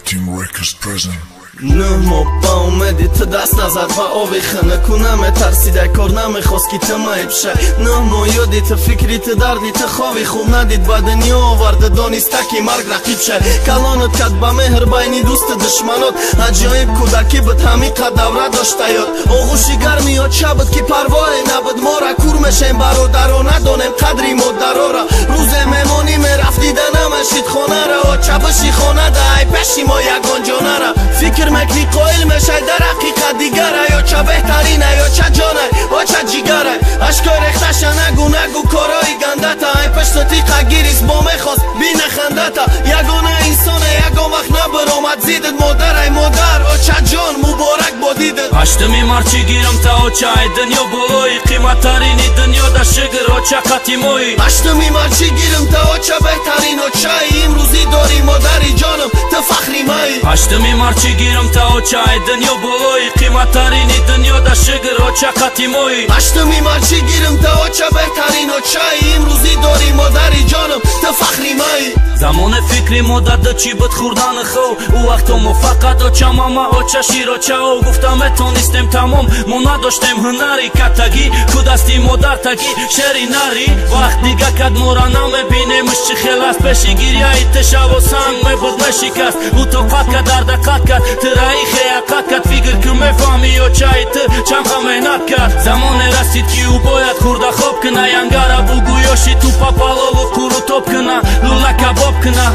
Team Records present. نمو با اومدی تو دست نزد و آوی خنه کنم ترسیده کار نمیخواست که تمایب شه نمو یادی تو فکری تو دردی تو خوابی خوب ندید با دنیا آورده دانسته که مرگ رقیب شه کلانت کد با مهر بینی دوست دشمنات عجایب کودکی بد همی قد دوره داشته یاد آغوشی گرمی یاد شبت که پروای نبود ما را کور میشیم برادرا ندانیم قدری مادرا را روز میمانی میرفت دیده نمشید خانه را چپشی خانه ده ای پشی ما یگان جانه را فکر مکنی قائل میشه در حقیقت دیگره یا چه بهترینه یا چه جانه یا چه جیگره اشکای رختشه نگو نگو کارای گنده تا این پشت تیقه گیریست با میخواست بینه خنده تا یگانه انسانه یگان وقت نبرامد زیدت مادر ای مادر یا چه جان مبارک با دیدت هشتمی مرچی گیرم تا او چه دنیا بالایی قیمت ترینی دنیا در شگر او چه قتیمایی هشتمی مرچی گیرم تا او چه بهترین و چه امروزی داری مادری جانم تو فخری مایی هشتمی مرچی گیرم تا او چه دنیا بالایی قیمت ترینی دنیا در شگر او چه قتیمایی هشتمی مرچی گیرم تا او چه بهترین و چه امروزی داری مادری جانم تو فخری مایی زمان فکری مدت چی بد خوردن خو او وقت ما فقط او چه ماما او چه شیر او چه او گفتم اتونستیم تمام ما نداشتیم هنری کتگی کودستی مادر تگی شری نری وقت دیگه کد مورا نمیبینیمش چی خلاص پیشی گیریه ایت شب و سنگ میبود نشکست او تو قد کد درد قد کد ترایی خیه قد کد فکر که میفهمی او چه ایت چند خمینت کرد زمان رسید که او باید خورده خوب کنه ینگره بگویاشی تو پاپالو و کورو توب کنه لوله کباب کنه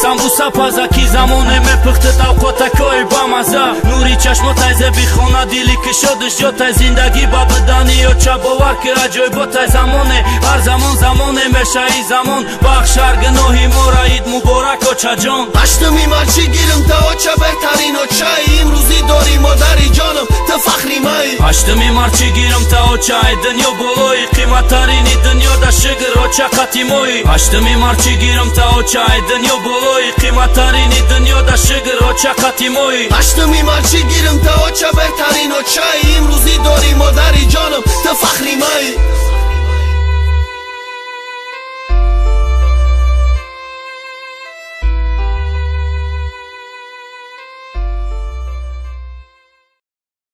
سمبوسا پازاکی زمانه میپخته تا قطکای با مزه نوری چشماتای زبی خونه دیلی که شدش جاتای زندگی با بدانی و چه باور که اجای باتای زمانه هر زمانه میشه ای زمان بخشر گناهی مورا اید مبارک و چه جان هشتمی مرچی گیرم تا او چه بهترین و چه امروزی داری مادری جانم تو فخری مایی هشتمی مرچی گیرم تا او چه دنیا بالایی قیمت ترینی دنیا در شگر و چه قتیمایی هشتمی مرچی گیرم تا او چه دنیا بالایی قیمت ترینی دنیا در شگر و چه قتیمایی هشتمی مرچی گیرم تا او چه بهترین و چه امروزی داری مادری جانم تو فخری مایی